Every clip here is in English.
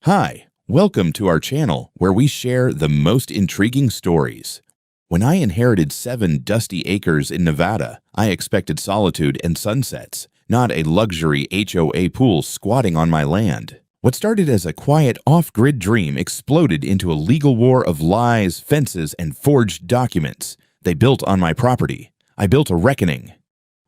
Hi, welcome to our channel where we share the most intriguing stories. When I inherited 7 dusty acres in Nevada, I expected solitude and sunsets, not a luxury HOA pool squatting on my land. What started as a quiet off-grid dream exploded into a legal war of lies, fences, and forged documents. They built on my property. I built a reckoning.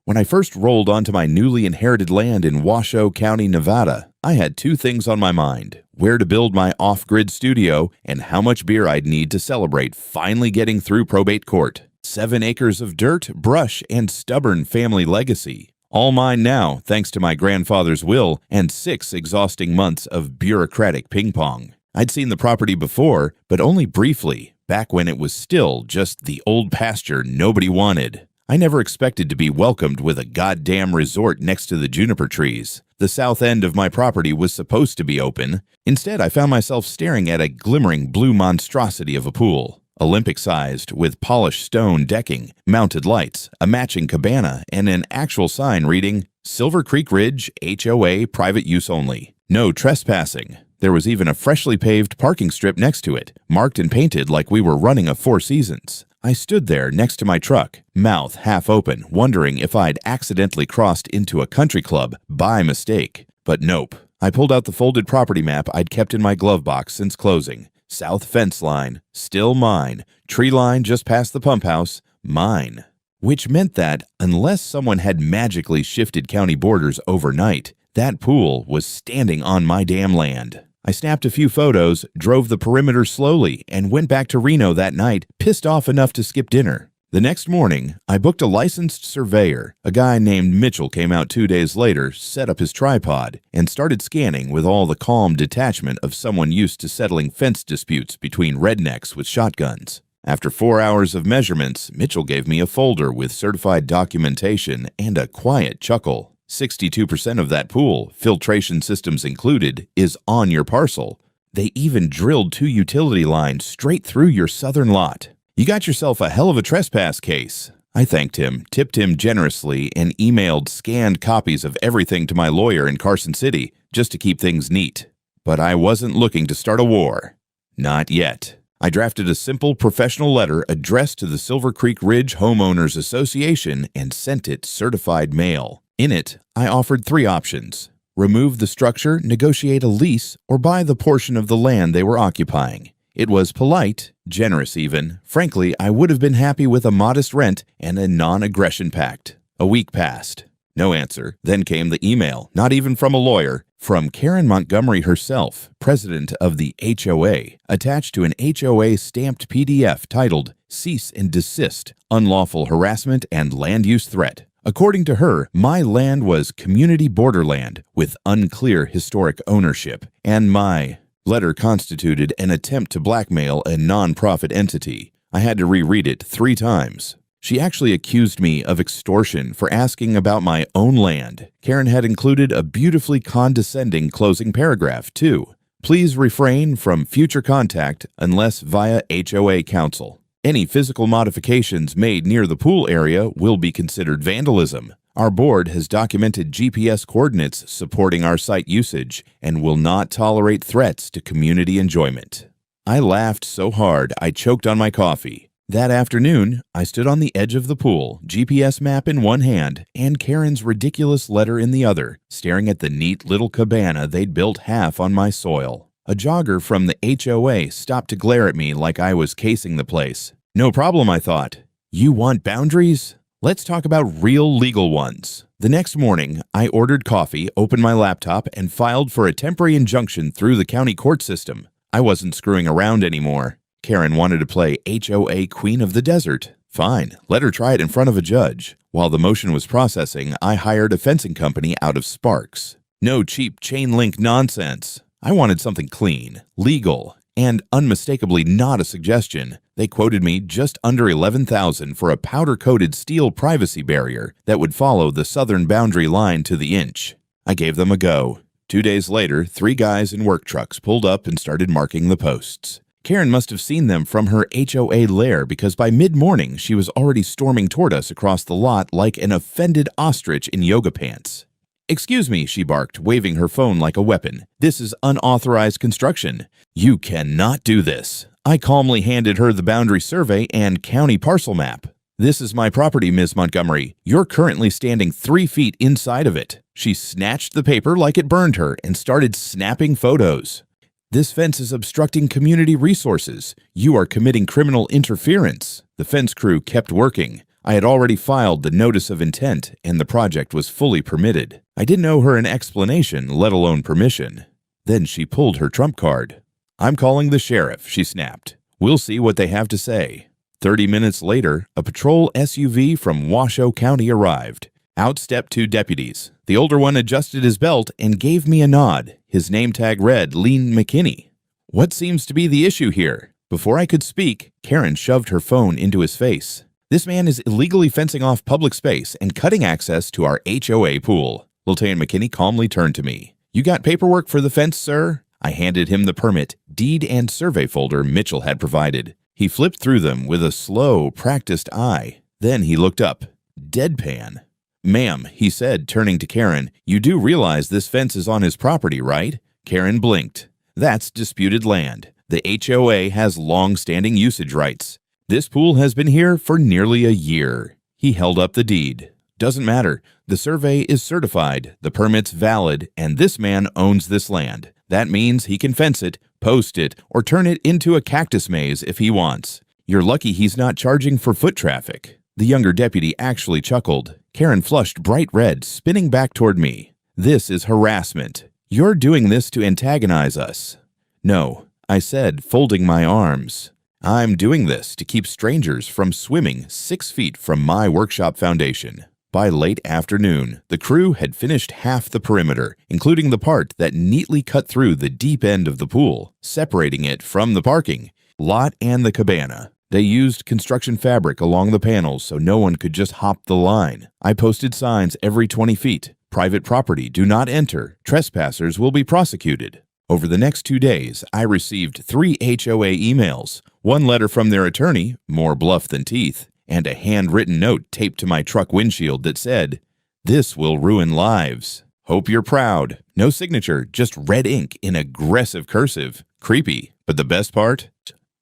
When I first rolled onto my newly inherited land in Washoe County, Nevada, I had 2 things on my mind: where to build my off-grid studio and how much beer I'd need to celebrate finally getting through probate court. 7 acres of dirt, brush, and stubborn family legacy. All mine now, thanks to my grandfather's will and 6 exhausting months of bureaucratic ping-pong. I'd seen the property before, but only briefly, back when it was still just the old pasture nobody wanted. I never expected to be welcomed with a goddamn resort next to the juniper trees. The south end of my property was supposed to be open. Instead, I found myself staring at a glimmering blue monstrosity of a pool. Olympic-sized, with polished stone decking, mounted lights, a matching cabana, and an actual sign reading, Silver Creek Ridge, HOA, private use only. No trespassing. There was even a freshly paved parking strip next to it, marked and painted like we were running a Four Seasons. I stood there next to my truck, mouth half open, wondering if I'd accidentally crossed into a country club by mistake. But nope. I pulled out the folded property map I'd kept in my glove box since closing. South fence line, still mine. Tree line just past the pump house, mine. Which meant that, unless someone had magically shifted county borders overnight, that pool was standing on my damn land. I snapped a few photos, drove the perimeter slowly, and went back to Reno that night, pissed off enough to skip dinner. The next morning, I booked a licensed surveyor. A guy named Mitchell came out 2 days later, set up his tripod, and started scanning with all the calm detachment of someone used to settling fence disputes between rednecks with shotguns. After 4 hours of measurements, Mitchell gave me a folder with certified documentation and a quiet chuckle. 62% of that pool, filtration systems included, is on your parcel. They even drilled 2 utility lines straight through your southern lot. You got yourself a hell of a trespass case. I thanked him, tipped him generously, and emailed scanned copies of everything to my lawyer in Carson City, just to keep things neat. But I wasn't looking to start a war. Not yet. I drafted a simple professional letter addressed to the Silver Creek Ridge Homeowners Association and sent it certified mail. In it, I offered 3 options: remove the structure, negotiate a lease, or buy the portion of the land they were occupying. It was polite, generous even. Frankly, I would have been happy with a modest rent and a non-aggression pact. A week passed. No answer. Then came the email, not even from a lawyer, from Karen Montgomery herself, president of the HOA, attached to an HOA stamped PDF titled Cease and Desist, Unlawful Harassment and Land Use Threat. According to her, my land was community borderland with unclear historic ownership, and my letter constituted an attempt to blackmail a non-profit entity. I had to reread it 3 times. She actually accused me of extortion for asking about my own land. Karen had included a beautifully condescending closing paragraph, too. Please refrain from future contact unless via HOA counsel. Any physical modifications made near the pool area will be considered vandalism. Our board has documented GPS coordinates supporting our site usage and will not tolerate threats to community enjoyment. I laughed so hard I choked on my coffee. That afternoon, I stood on the edge of the pool, GPS map in one hand and Karen's ridiculous letter in the other, staring at the neat little cabana they'd built half on my soil. A jogger from the HOA stopped to glare at me like I was casing the place. No problem, I thought. You want boundaries? Let's talk about real legal ones. The next morning, I ordered coffee, opened my laptop, and filed for a temporary injunction through the county court system. I wasn't screwing around anymore. Karen wanted to play HOA Queen of the Desert. Fine, let her try it in front of a judge. While the motion was processing, I hired a fencing company out of Sparks. No cheap chain link nonsense. I wanted something clean, legal, and unmistakably not a suggestion. They quoted me just under $11,000 for a powder-coated steel privacy barrier that would follow the southern boundary line to the inch. I gave them a go. 2 days later, 3 guys in work trucks pulled up and started marking the posts. Karen must have seen them from her HOA lair because by mid-morning she was already storming toward us across the lot like an offended ostrich in yoga pants. "Excuse me," she barked, waving her phone like a weapon. "This is unauthorized construction. You cannot do this." I calmly handed her the boundary survey and county parcel map. "This is my property, Ms. Montgomery. You're currently standing 3 feet inside of it." She snatched the paper like it burned her and started snapping photos. "This fence is obstructing community resources. You are committing criminal interference." The fence crew kept working. I had already filed the notice of intent, and the project was fully permitted. I didn't owe her an explanation, let alone permission. Then she pulled her trump card. "I'm calling the sheriff," she snapped. "We'll see what they have to say." 30 minutes later, a patrol SUV from Washoe County arrived. Out stepped 2 deputies. The older one adjusted his belt and gave me a nod. His name tag read Lean McKinney. "What seems to be the issue here?" Before I could speak, Karen shoved her phone into his face. "This man is illegally fencing off public space and cutting access to our HOA pool." Lieutenant McKinney calmly turned to me. "You got paperwork for the fence, sir?" I handed him the permit, deed, and survey folder Mitchell had provided. He flipped through them with a slow, practiced eye. Then he looked up. Deadpan. "Ma'am," he said, turning to Karen, "you do realize this fence is on his property, right?" Karen blinked. "That's disputed land. The HOA has long-standing usage rights. This pool has been here for nearly a year." He held up the deed. "Doesn't matter. The survey is certified, the permit's valid, and this man owns this land. That means he can fence it, post it, or turn it into a cactus maze if he wants. You're lucky he's not charging for foot traffic." The younger deputy actually chuckled. Karen flushed bright red, spinning back toward me. "This is harassment. You're doing this to antagonize us." "No," I said, folding my arms. "I'm doing this to keep strangers from swimming 6 feet from my workshop foundation." By late afternoon, the crew had finished half the perimeter, including the part that neatly cut through the deep end of the pool, separating it from the parking lot and the cabana. They used construction fabric along the panels so no one could just hop the line. I posted signs every 20 feet. "Private property, do not enter. Trespassers will be prosecuted." Over the next 2 days, I received 3 HOA emails, 1 letter from their attorney, more bluff than teeth, and a handwritten note taped to my truck windshield that said, "This will ruin lives. Hope you're proud." No signature, just red ink in aggressive cursive. Creepy. But the best part?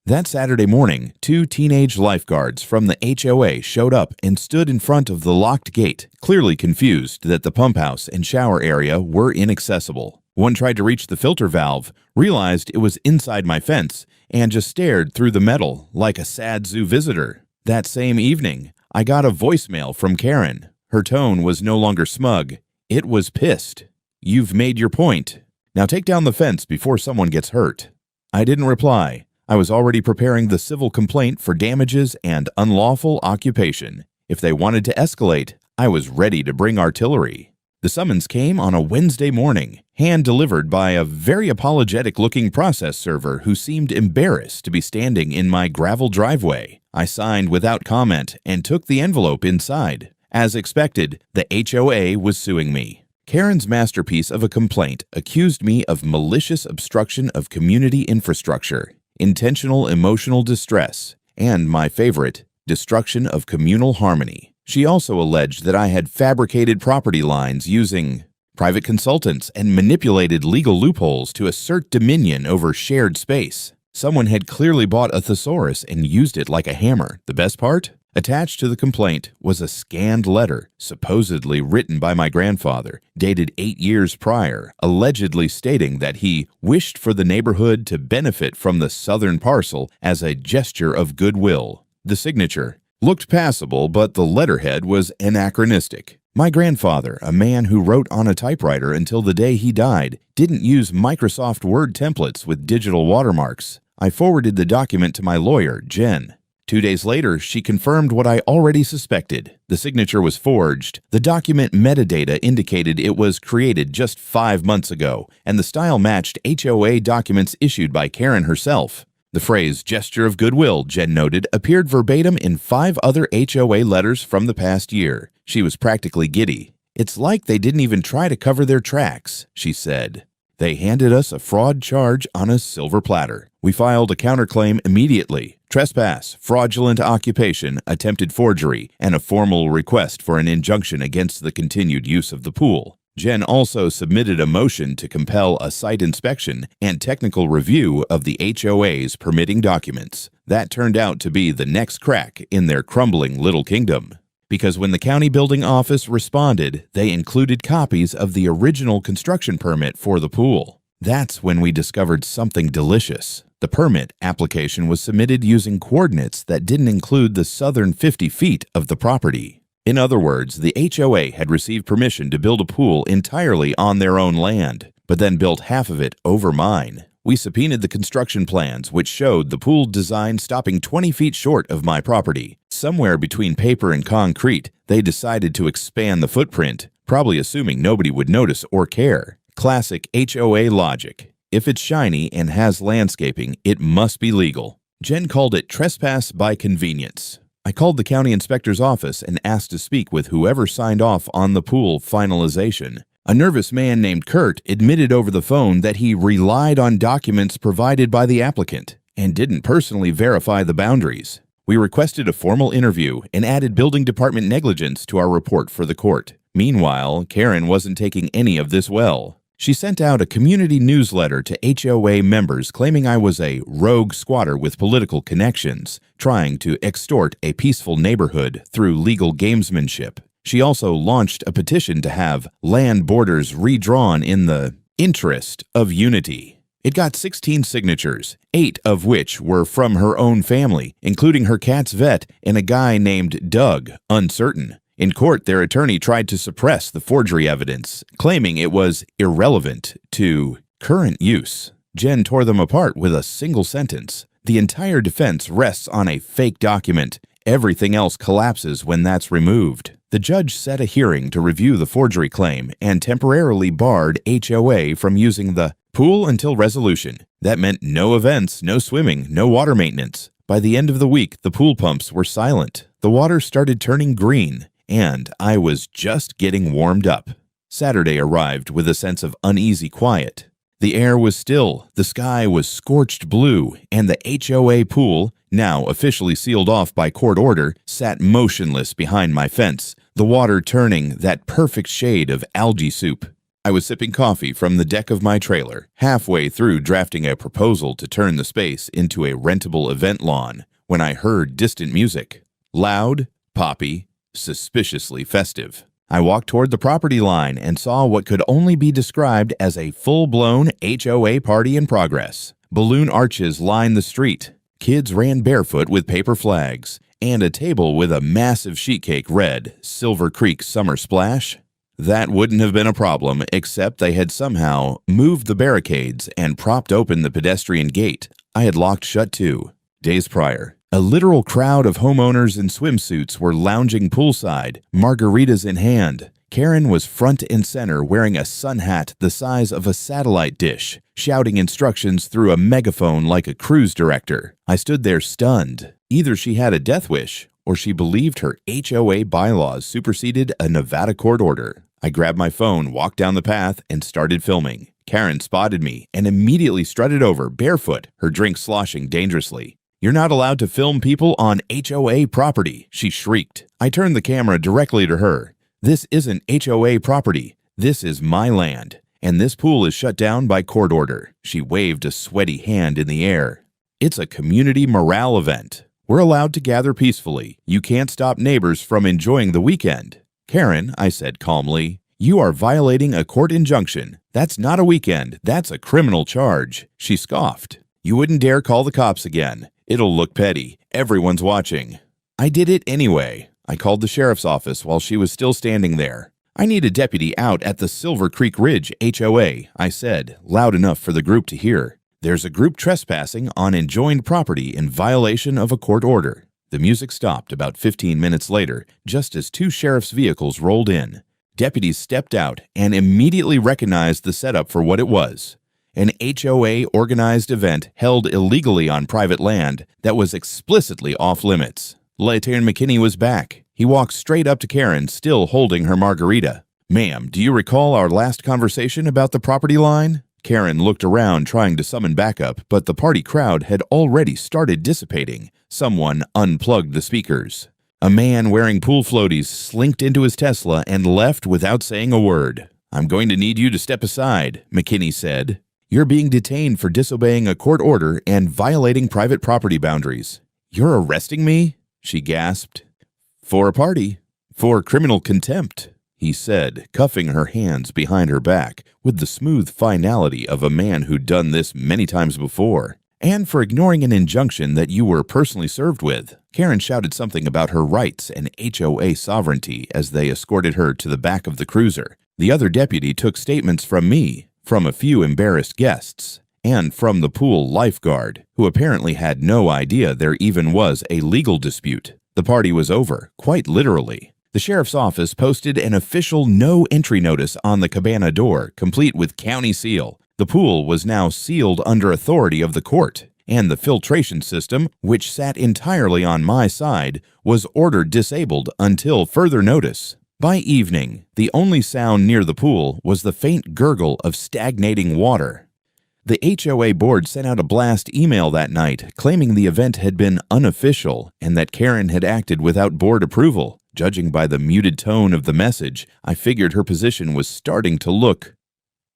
That Saturday morning, 2 teenage lifeguards from the HOA showed up and stood in front of the locked gate, clearly confused that the pump house and shower area were inaccessible. One tried to reach the filter valve, realized it was inside my fence, and just stared through the metal like a sad zoo visitor. That same evening, I got a voicemail from Karen. Her tone was no longer smug. It was pissed. "You've made your point. Now take down the fence before someone gets hurt." I didn't reply. I was already preparing the civil complaint for damages and unlawful occupation. If they wanted to escalate, I was ready to bring artillery. The summons came on a Wednesday morning, hand-delivered by a very apologetic-looking process server who seemed embarrassed to be standing in my gravel driveway. I signed without comment and took the envelope inside. As expected, the HOA was suing me. Karen's masterpiece of a complaint accused me of malicious obstruction of community infrastructure, intentional emotional distress, and my favorite, destruction of communal harmony. She also alleged that I had fabricated property lines using private consultants and manipulated legal loopholes to assert dominion over shared space. Someone had clearly bought a thesaurus and used it like a hammer. The best part? Attached to the complaint was a scanned letter, supposedly written by my grandfather, dated 8 years prior, allegedly stating that he wished for the neighborhood to benefit from the southern parcel as a gesture of goodwill. The signature looked passable, but the letterhead was anachronistic. My grandfather, a man who wrote on a typewriter until the day he died, didn't use Microsoft Word templates with digital watermarks. I forwarded the document to my lawyer, Jen. 2 days later, she confirmed what I already suspected. The signature was forged. The document metadata indicated it was created just 5 months ago, and the style matched HOA documents issued by Karen herself. The phrase gesture of goodwill, Jen noted, appeared verbatim in 5 other HOA letters from the past year. She was practically giddy. "It's like they didn't even try to cover their tracks," she said. They handed us a fraud charge on a silver platter. We filed a counterclaim immediately. Trespass, fraudulent occupation, attempted forgery, and a formal request for an injunction against the continued use of the pool. Jen also submitted a motion to compel a site inspection and technical review of the HOA's permitting documents. That turned out to be the next crack in their crumbling little kingdom. Because when the county building office responded, they included copies of the original construction permit for the pool. That's when we discovered something delicious. The permit application was submitted using coordinates that didn't include the southern 50 feet of the property. In other words, the HOA had received permission to build a pool entirely on their own land, but then built half of it over mine. We subpoenaed the construction plans, which showed the pool design stopping 20 feet short of my property. Somewhere between paper and concrete, they decided to expand the footprint, probably assuming nobody would notice or care. Classic HOA logic. If it's shiny and has landscaping, it must be legal. Jen called it trespass by convenience. I called the county inspector's office and asked to speak with whoever signed off on the pool finalization. A nervous man named Kurt admitted over the phone that he relied on documents provided by the applicant and didn't personally verify the boundaries. We requested a formal interview and added building department negligence to our report for the court. Meanwhile, Karen wasn't taking any of this well. She sent out a community newsletter to HOA members claiming I was a rogue squatter with political connections, trying to extort a peaceful neighborhood through legal gamesmanship. She also launched a petition to have land borders redrawn in the interest of unity. It got 16 signatures, 8 of which were from her own family, including her cat's vet and a guy named Doug, uncertain. In court, their attorney tried to suppress the forgery evidence, claiming it was irrelevant to current use. Jen tore them apart with a single sentence. The entire defense rests on a fake document. Everything else collapses when that's removed. The judge set a hearing to review the forgery claim and temporarily barred HOA from using the pool until resolution. That meant no events, no swimming, no water maintenance. By the end of the week, the pool pumps were silent. The water started turning green, and I was just getting warmed up. Saturday arrived with a sense of uneasy quiet. The air was still, the sky was scorched blue, and the HOA pool, now officially sealed off by court order, sat motionless behind my fence, the water turning that perfect shade of algae soup. I was sipping coffee from the deck of my trailer, halfway through drafting a proposal to turn the space into a rentable event lawn, when I heard distant music. Loud, poppy, suspiciously festive. I walked toward the property line and saw what could only be described as a full-blown HOA party in progress. Balloon arches lined the street. Kids ran barefoot with paper flags, and a table with a massive sheet cake read, Silver Creek Summer Splash. That wouldn't have been a problem, except they had somehow moved the barricades and propped open the pedestrian gate I had locked shut too. Days prior, a literal crowd of homeowners in swimsuits were lounging poolside, margaritas in hand. Karen was front and center wearing a sun hat the size of a satellite dish, shouting instructions through a megaphone like a cruise director. I stood there stunned. Either she had a death wish, or she believed her HOA bylaws superseded a Nevada court order. I grabbed my phone, walked down the path, and started filming. Karen spotted me and immediately strutted over, barefoot, her drink sloshing dangerously. "You're not allowed to film people on HOA property," she shrieked. I turned the camera directly to her. "This isn't HOA property. This is my land, and this pool is shut down by court order." She waved a sweaty hand in the air. "It's a community morale event. We're allowed to gather peacefully. You can't stop neighbors from enjoying the weekend." "Karen," I said calmly, "you are violating a court injunction. That's not a weekend. That's a criminal charge." She scoffed. "You wouldn't dare call the cops again. It'll look petty. Everyone's watching." I did it anyway. I called the sheriff's office while she was still standing there. "I need a deputy out at the Silver Creek Ridge HOA, I said, loud enough for the group to hear. "There's a group trespassing on enjoined property in violation of a court order." The music stopped about 15 minutes later, just as 2 sheriff's vehicles rolled in. Deputies stepped out and immediately recognized the setup for what it was. An HOA organized event held illegally on private land that was explicitly off limits. Lieutenant McKinney was back. He walked straight up to Karen, still holding her margarita. "Ma'am, do you recall our last conversation about the property line?" Karen looked around trying to summon backup, but the party crowd had already started dissipating. Someone unplugged the speakers. A man wearing pool floaties slinked into his Tesla and left without saying a word. "I'm going to need you to step aside," McKinney said. "You're being detained for disobeying a court order and violating private property boundaries." "You're arresting me?" she gasped. "For a party. For criminal contempt," he said, cuffing her hands behind her back with the smooth finality of a man who'd done this many times before. "And for ignoring an injunction that you were personally served with." Karen shouted something about her rights and HOA sovereignty as they escorted her to the back of the cruiser. The other deputy took statements from me, from a few embarrassed guests, and from the pool lifeguard, who apparently had no idea there even was a legal dispute. The party was over, quite literally. The sheriff's office posted an official no-entry notice on the cabana door, complete with county seal. The pool was now sealed under authority of the court, and the filtration system, which sat entirely on my side, was ordered disabled until further notice. By evening, the only sound near the pool was the faint gurgle of stagnating water. The HOA board sent out a blast email that night claiming the event had been unofficial and that Karen had acted without board approval. Judging by the muted tone of the message, I figured her position was starting to look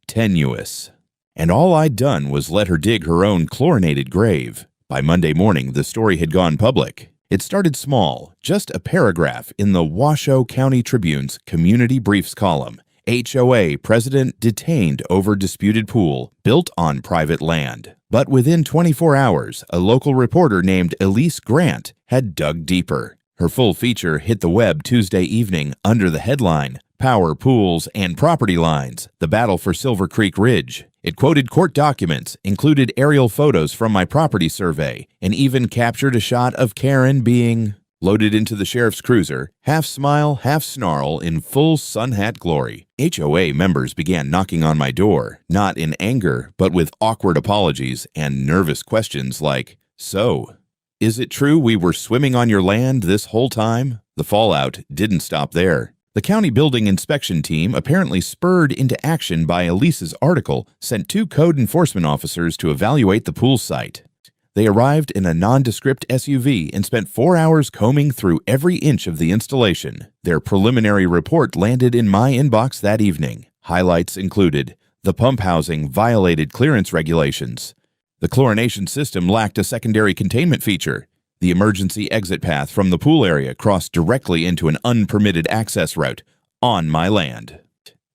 tenuous. And all I'd done was let her dig her own chlorinated grave. By Monday morning, the story had gone public. It started small, just a paragraph in the Washoe County Tribune's Community Briefs column. HOA president detained over disputed pool built on private land. But within 24 hours, a local reporter named Elise Grant had dug deeper. Her full feature hit the web Tuesday evening under the headline, "Power, Pools, and Property Lines, the Battle for Silver Creek Ridge." It quoted court documents, included aerial photos from my property survey, and even captured a shot of Karen being loaded into the sheriff's cruiser, half smile, half snarl, in full sun hat glory. HOA members began knocking on my door, not in anger, but with awkward apologies and nervous questions like, "So, is it true we were swimming on your land this whole time?" The fallout didn't stop there. The county building inspection team, apparently spurred into action by Elise's article, sent 2 code enforcement officers to evaluate the pool site. They arrived in a nondescript SUV and spent 4 hours combing through every inch of the installation. Their preliminary report landed in my inbox that evening. Highlights included: the pump housing violated clearance regulations. The chlorination system lacked a secondary containment feature. The emergency exit path from the pool area crossed directly into an unpermitted access route on my land.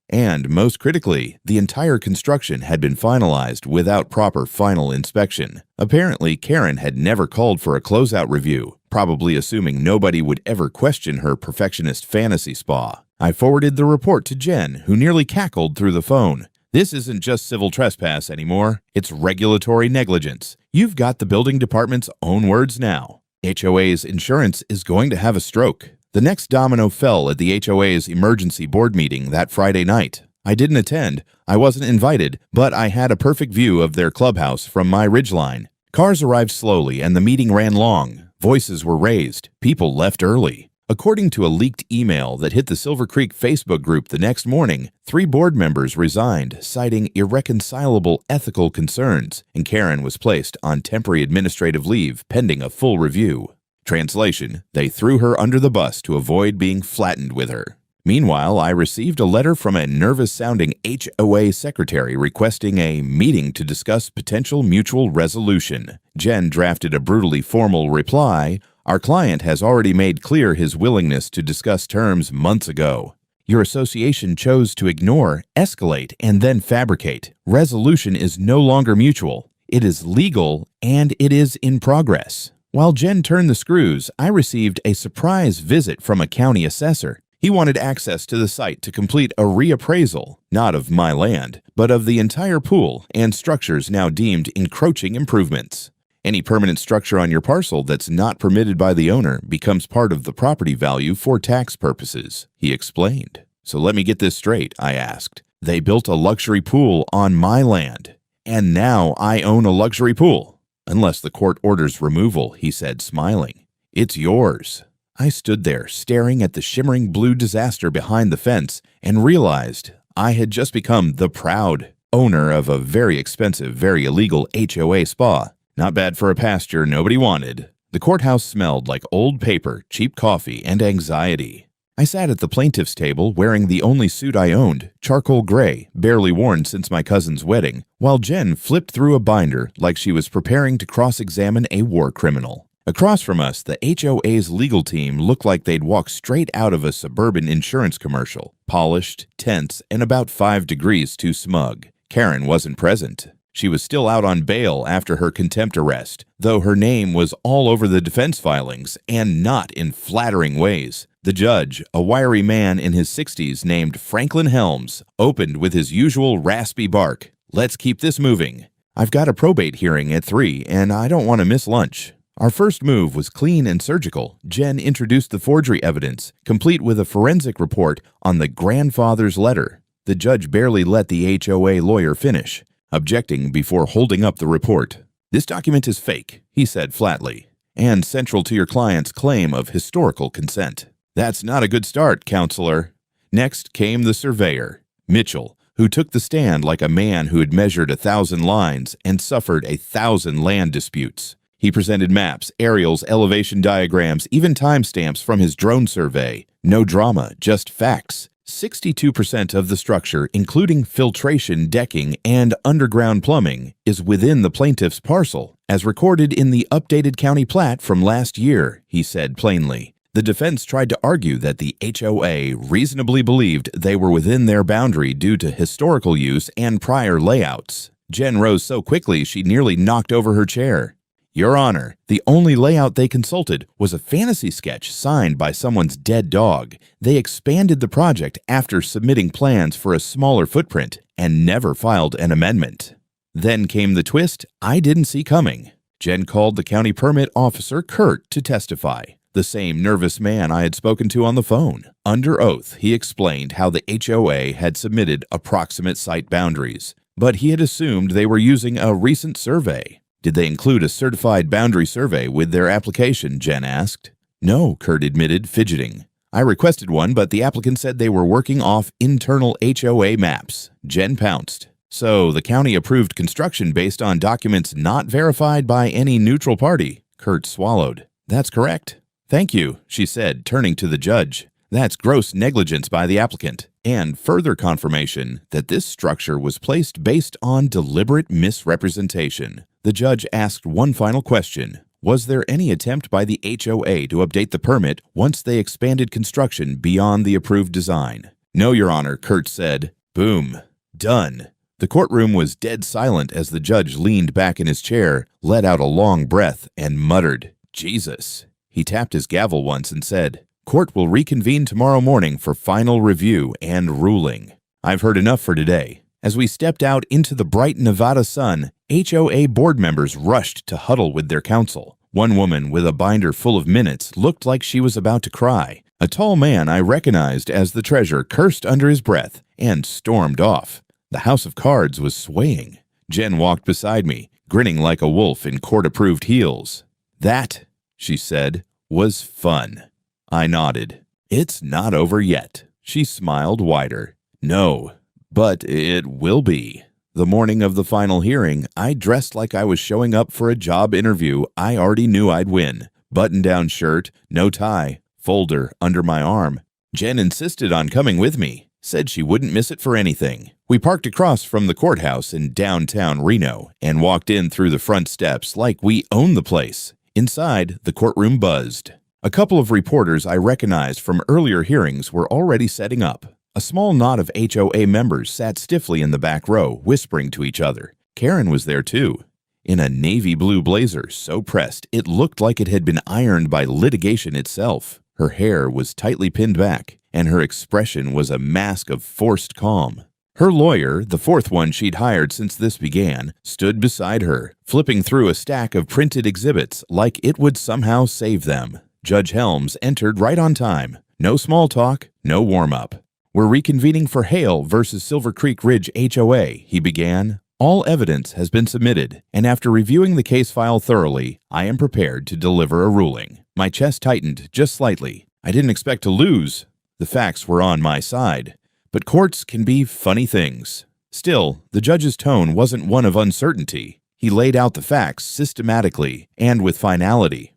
And most critically, the entire construction had been finalized without proper final inspection. Apparently, Karen had never called for a closeout review, probably assuming nobody would ever question her perfectionist fantasy spa. I forwarded the report to Jen, who nearly cackled through the phone. "This isn't just civil trespass anymore. It's regulatory negligence. You've got the building department's own words now. HOA's insurance is going to have a stroke." The next domino fell at the HOA's emergency board meeting that Friday night. I didn't attend. I wasn't invited, but I had a perfect view of their clubhouse from my ridgeline. Cars arrived slowly and the meeting ran long. Voices were raised. People left early. According to a leaked email that hit the Silver Creek Facebook group the next morning, 3 board members resigned, citing irreconcilable ethical concerns, and Karen was placed on temporary administrative leave pending a full review. Translation: they threw her under the bus to avoid being flattened with her. Meanwhile, I received a letter from a nervous-sounding HOA secretary requesting a meeting to discuss potential mutual resolution. Jen drafted a brutally formal reply: "Our client has already made clear his willingness to discuss terms months ago. Your association chose to ignore, escalate, and then fabricate. Resolution is no longer mutual. It is legal, and it is in progress." While Jen turned the screws, I received a surprise visit from a county assessor. He wanted access to the site to complete a reappraisal, not of my land, but of the entire pool and structures now deemed encroaching improvements. Any permanent structure on your parcel that's not permitted by the owner becomes part of the property value for tax purposes, he explained. "So let me get this straight," I asked. "They built a luxury pool on my land, and now I own a luxury pool." "Unless the court orders removal," he said, smiling. "It's yours." I stood there, staring at the shimmering blue disaster behind the fence, and realized I had just become the proud owner of a very expensive, very illegal HOA spa. Not bad for a pasture nobody wanted. The courthouse smelled like old paper, cheap coffee, and anxiety. I sat at the plaintiff's table wearing the only suit I owned, charcoal gray, barely worn since my cousin's wedding, while Jen flipped through a binder like she was preparing to cross-examine a war criminal. Across from us, the HOA's legal team looked like they'd walked straight out of a suburban insurance commercial, polished, tense, and about 5 degrees too smug. Karen wasn't present. She was still out on bail after her contempt arrest, though her name was all over the defense filings, and not in flattering ways. The judge, a wiry man in his 60s named Franklin Helms, opened with his usual raspy bark. "Let's keep this moving. I've got a probate hearing at 3, and I don't want to miss lunch." Our first move was clean and surgical. Jen introduced the forgery evidence, complete with a forensic report on the grandfather's letter. The judge barely let the HOA lawyer finish, objecting before holding up the report. "This document is fake," he said flatly, "and central to your client's claim of historical consent." "That's not a good start, counselor." Next came the surveyor, Mitchell, who took the stand like a man who had measured 1,000 lines and suffered 1,000 land disputes. He presented maps, aerials, elevation diagrams, even timestamps from his drone survey. No drama, just facts. 62% of the structure, including filtration, decking, and underground plumbing, is within the plaintiff's parcel, as recorded in the updated county plat from last year, he said plainly. The defense tried to argue that the HOA reasonably believed they were within their boundary due to historical use and prior layouts. Jen rose so quickly she nearly knocked over her chair. "Your Honor, the only layout they consulted was a fantasy sketch signed by someone's dead dog. They expanded the project after submitting plans for a smaller footprint and never filed an amendment." Then came the twist I didn't see coming. Jen called the county permit officer, Kurt, to testify, the same nervous man I had spoken to on the phone. Under oath, he explained how the HOA had submitted approximate site boundaries, but he had assumed they were using a recent survey. "Did they include a certified boundary survey with their application?" Jen asked. "No," Kurt admitted, fidgeting. "I requested one, but the applicant said they were working off internal HOA maps." Jen pounced. "So the county approved construction based on documents not verified by any neutral party?" Kurt swallowed. "That's correct." "Thank you," she said, turning to the judge. "That's gross negligence by the applicant, and further confirmation that this structure was placed based on deliberate misrepresentation." The judge asked one final question. Was there any attempt by the HOA to update the permit once they expanded construction beyond the approved design? "No, Your Honor," Kurt said. Boom. Done. The courtroom was dead silent as the judge leaned back in his chair, let out a long breath, and muttered, "Jesus." He tapped his gavel once and said, "Court will reconvene tomorrow morning for final review and ruling. I've heard enough for today." As we stepped out into the bright Nevada sun, HOA board members rushed to huddle with their counsel. One woman with a binder full of minutes looked like she was about to cry. A tall man I recognized as the treasurer cursed under his breath and stormed off. The house of cards was swaying. Jen walked beside me, grinning like a wolf in court-approved heels. "That," she said, "was fun." I nodded. "It's not over yet." She smiled wider. "No. But it will be." The morning of the final hearing, I dressed like I was showing up for a job interview I already knew I'd win. Button-down shirt, no tie, folder under my arm. Jen insisted on coming with me, said she wouldn't miss it for anything. We parked across from the courthouse in downtown Reno and walked in through the front steps like we owned the place. Inside, the courtroom buzzed. A couple of reporters I recognized from earlier hearings were already setting up. A small knot of HOA members sat stiffly in the back row, whispering to each other. Karen was there too, in a navy blue blazer so pressed it looked like it had been ironed by litigation itself. Her hair was tightly pinned back, and her expression was a mask of forced calm. Her lawyer, the fourth one she'd hired since this began, stood beside her, flipping through a stack of printed exhibits like it would somehow save them. Judge Helms entered right on time. No small talk, no warm-up. "We're reconvening for Hale versus Silver Creek Ridge HOA," he began. "All evidence has been submitted, and after reviewing the case file thoroughly, I am prepared to deliver a ruling." My chest tightened just slightly. I didn't expect to lose. The facts were on my side. But courts can be funny things. Still, the judge's tone wasn't one of uncertainty. He laid out the facts systematically and with finality.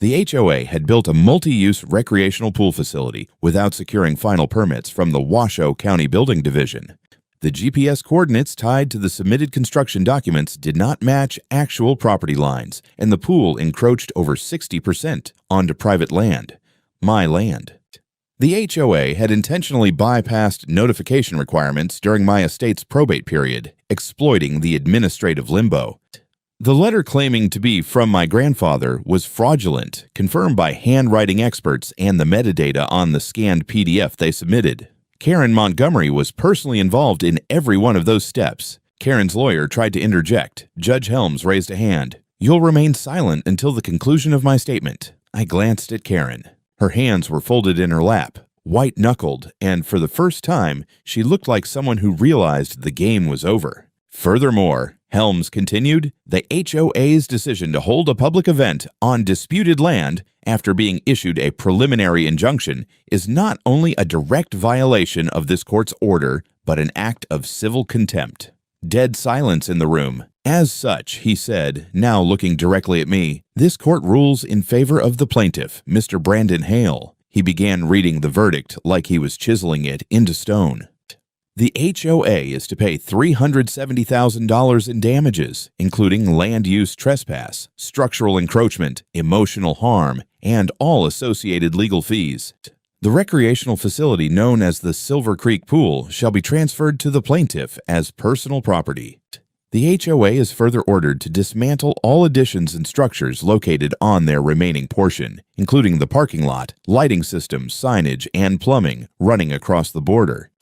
The HOA had built a multi-use recreational pool facility without securing final permits from the Washoe County Building Division. The GPS coordinates tied to the submitted construction documents did not match actual property lines, and the pool encroached over 60% onto private land, my land. The HOA had intentionally bypassed notification requirements during my estate's probate period, exploiting the administrative limbo. The letter claiming to be from my grandfather was fraudulent, confirmed by handwriting experts and the metadata on the scanned PDF they submitted. Karen Montgomery was personally involved in every one of those steps. Karen's lawyer tried to interject. Judge Helms raised a hand. "You'll remain silent until the conclusion of my statement." I glanced at Karen. Her hands were folded in her lap, white-knuckled, and for the first time, she looked like someone who realized the game was over. Furthermore, Helms continued, the HOA's decision to hold a public event on disputed land after being issued a preliminary injunction is not only a direct violation of this court's order, but an act of civil contempt. Dead silence in the room. As such, he said, now looking directly at me, this court rules in favor of the plaintiff, Mr. Brandon Hale. He began reading the verdict like he was chiseling it into stone. The HOA is to pay $370,000 in damages, including land use trespass, structural encroachment, emotional harm, and all associated legal fees. The recreational facility known as the Silver Creek Pool shall be transferred to the plaintiff as personal property. The HOA is further ordered to dismantle all additions and structures located on their remaining portion, including the parking lot, lighting systems, signage, and plumbing running across the border.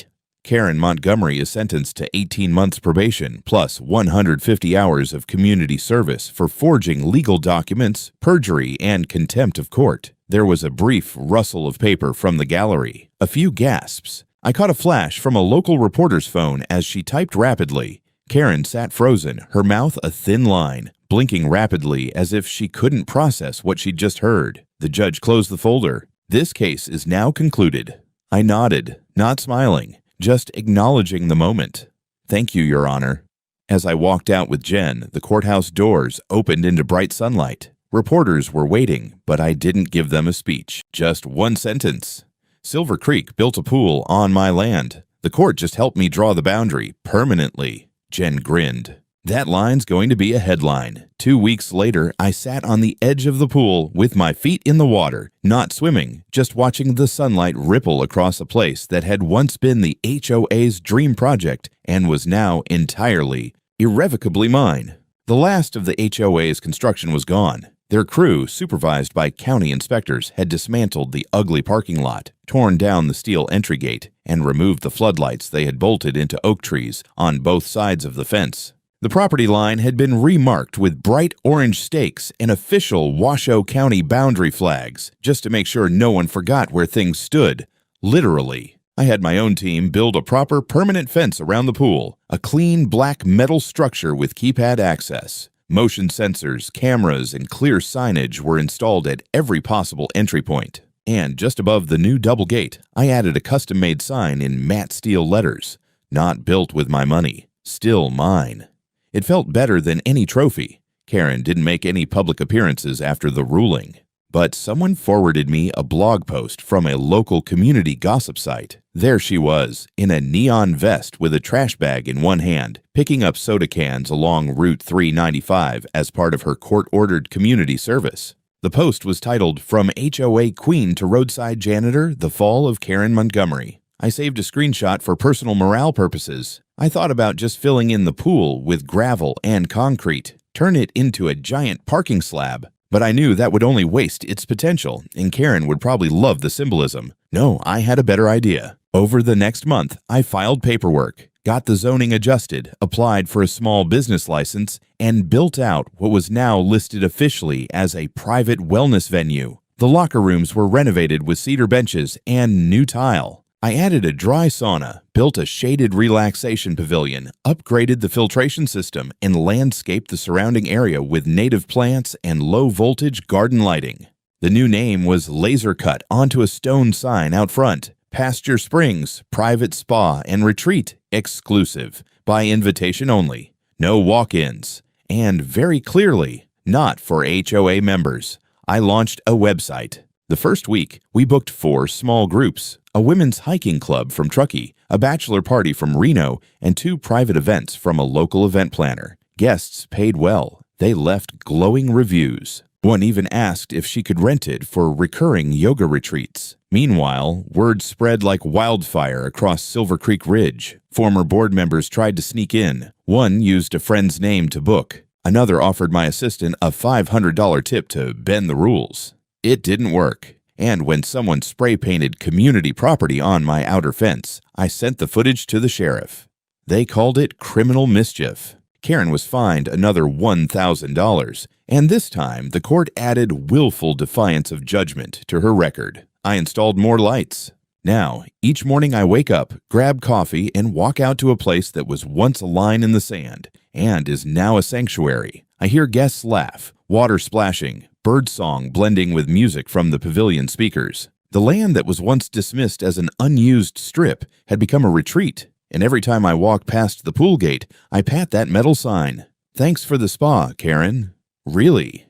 Karen Montgomery is sentenced to 18 months probation plus 150 hours of community service for forging legal documents, perjury, and contempt of court. There was a brief rustle of paper from the gallery, a few gasps. I caught a flash from a local reporter's phone as she typed rapidly. Karen sat frozen, her mouth a thin line, blinking rapidly as if she couldn't process what she'd just heard. The judge closed the folder. This case is now concluded. I nodded, not smiling, just acknowledging the moment. Thank you, Your Honor. As I walked out with Jen, the courthouse doors opened into bright sunlight. Reporters were waiting, but I didn't give them a speech. Just one sentence. Silver Creek built a pool on my land. The court just helped me draw the boundary permanently. Jen grinned. That line's going to be a headline. 2 weeks later, I sat on the edge of the pool with my feet in the water, not swimming, just watching the sunlight ripple across a place that had once been the HOA's dream project and was now entirely, irrevocably mine. The last of the HOA's construction was gone. Their crew, supervised by county inspectors, had dismantled the ugly parking lot, torn down the steel entry gate, and removed the floodlights they had bolted into oak trees on both sides of the fence. The property line had been remarked with bright orange stakes and official Washoe County boundary flags, just to make sure no one forgot where things stood. Literally. I had my own team build a proper permanent fence around the pool, a clean black metal structure with keypad access. Motion sensors, cameras, and clear signage were installed at every possible entry point. And just above the new double gate, I added a custom-made sign in matte steel letters. Not built with my money. Still mine. It felt better than any trophy. Karen didn't make any public appearances after the ruling. But someone forwarded me a blog post from a local community gossip site. There she was, in a neon vest with a trash bag in one hand, picking up soda cans along Route 395 as part of her court-ordered community service. The post was titled, "From HOA Queen to Roadside Janitor, The Fall of Karen Montgomery." I saved a screenshot for personal morale purposes. I thought about just filling in the pool with gravel and concrete, turn it into a giant parking slab. But I knew that would only waste its potential, and Karen would probably love the symbolism. No, I had a better idea. Over the next month, I filed paperwork, got the zoning adjusted, applied for a small business license, and built out what was now listed officially as a private wellness venue. The locker rooms were renovated with cedar benches and new tile. I added a dry sauna, built a shaded relaxation pavilion, upgraded the filtration system, and landscaped the surrounding area with native plants and low-voltage garden lighting. The new name was laser cut onto a stone sign out front. Pasture Springs, private spa and retreat, exclusive, by invitation only. No walk-ins. And very clearly, not for HOA members. I launched a website. The first week, we booked 4 small groups, a women's hiking club from Truckee, a bachelor party from Reno, and 2 private events from a local event planner. Guests paid well. They left glowing reviews. One even asked if she could rent it for recurring yoga retreats. Meanwhile, word spread like wildfire across Silver Creek Ridge. Former board members tried to sneak in. One used a friend's name to book. Another offered my assistant a $500 tip to bend the rules. It didn't work. And when someone spray-painted community property on my outer fence, I sent the footage to the sheriff. They called it criminal mischief. Karen was fined another $1,000, and this time the court added willful defiance of judgment to her record. I installed more lights. Now, each morning I wake up, grab coffee, and walk out to a place that was once a line in the sand and is now a sanctuary. I hear guests laugh, water splashing, birdsong blending with music from the pavilion speakers. The land that was once dismissed as an unused strip had become a retreat, and every time I walk past the pool gate, I pat that metal sign. Thanks for the spa, Karen. Really?